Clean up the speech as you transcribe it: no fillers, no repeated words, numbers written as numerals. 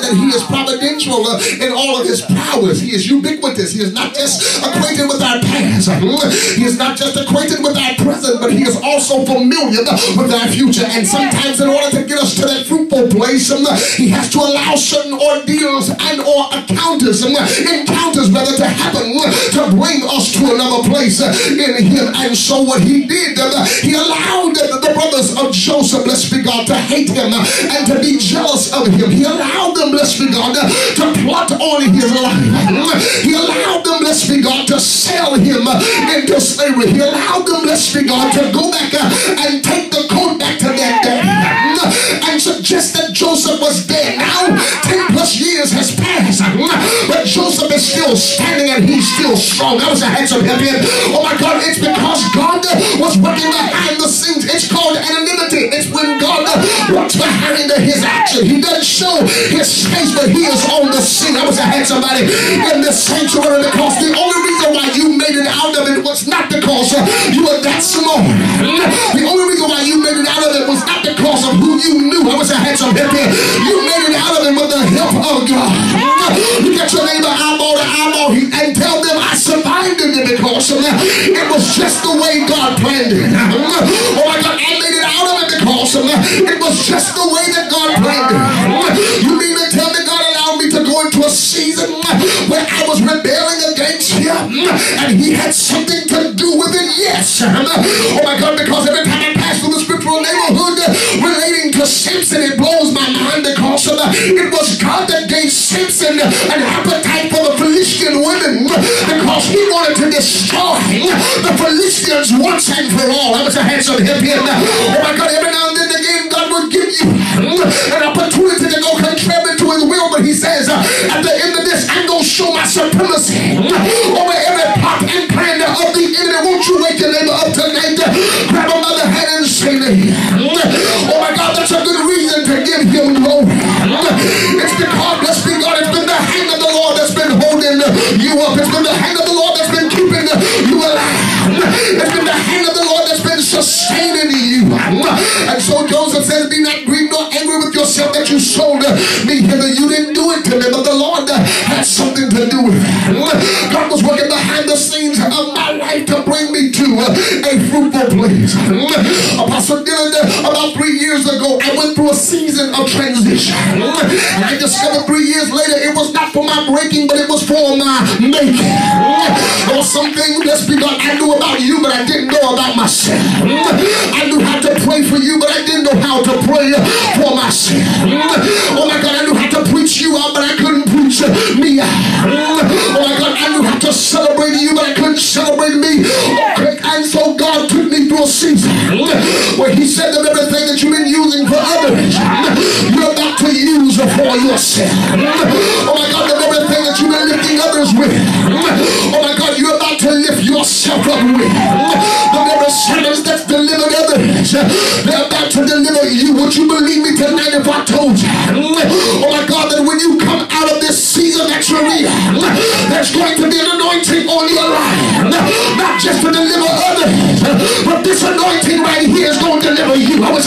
that he is providential in all of his powers. He is ubiquitous. He is not just acquainted with our past. He is not just acquainted with our present, but he is also familiar with our future. And sometimes in order to get us to that fruitful place, he has to allow certain ordeals and or encounters rather to happen to bring us to another place in him. And so what he did, he allowed the brothers of Joseph, blessed be God, to hate him and to be jealous of him. He allowed them, blessed be God, to plot on his life. He allowed them, blessed be God, to sell him into slavery. He allowed them, blessed be God, to go back and take the coat back to their dad and suggest that Joseph was dead. Now 10 plus years has passed, but Joseph is still standing and he's still strong. That was a handsome happy. Oh my God, it's because God was working behind the scenes. It's called anonymity. It's when God works behind his action. He doesn't show his face, but he is on the scene. I was to have somebody in this sanctuary, because the only reason why you made it out of it was not because you were that smart. The only reason why you made it out of it was not because of who you knew. I was to have some hippie. You made it out of it with the help of God. Look at your neighbor eyeball to eyeball and tell them, I survived it because it was just the way God planned it. Oh my God, I made it out of it because it was just the way that God planned it. You mean to tell me God allowed me to go into a season where I was rebelling against him and he had something to do with it? Yes. Oh my God, because every time I pass through the scriptural neighborhood relating to Samson, it blows my mind, because it was God that gave Samson an appetite for the Philistine women, because he wanted to destroy the Philistines once and for all. I was a handsome hippie. Oh my God, every now and then again God would give you an opportunity to go contrary to his will, but he says at the end of this, I'm going to show my supremacy over every plot and plan of the enemy. Won't you wake your neighbor up tonight, grab him by the hand and say to him, oh my God, that's a good reason to give him glory. It's because, blessed be God, it's been the hand of the Lord that's been holding you up. It's been the hand of the Lord that's been keeping you alive. It's been the hand of the Lord that's been sustaining you. And so Joseph says, be not grieved nor angry with yourself that you sold me hither. You didn't do it to me, but the Lord had something to do with it. God was working behind the scenes of my life to bring me to a fruitful place. Apostle Dylan, about 3 years ago, I went through a season of transition. And I discovered 3 years later, it was not for my breaking, but it was for my making. There was something, let's be God, I knew about you, but I didn't know about myself. I knew how to pray for you, but I didn't know how to pray for myself. Oh my God, I knew how to preach you out, but I couldn't preach me out. Oh my God, I knew how to celebrate you, but I couldn't celebrate me. Okay. And so God took me through a season where he said that everything that you've been using for others, you're about to use for yourself. Oh my God, that everything that you've been lifting others with, oh my God, you're about to lift yourself up with. The very sermons that's delivered others, they're about to deliver you. Would you believe me tonight if I told you, oh my God, that when you come out of this season that you're in, there's going to be an anointing on your life, not just to deliver others, but this anointing right here is going to deliver you. I was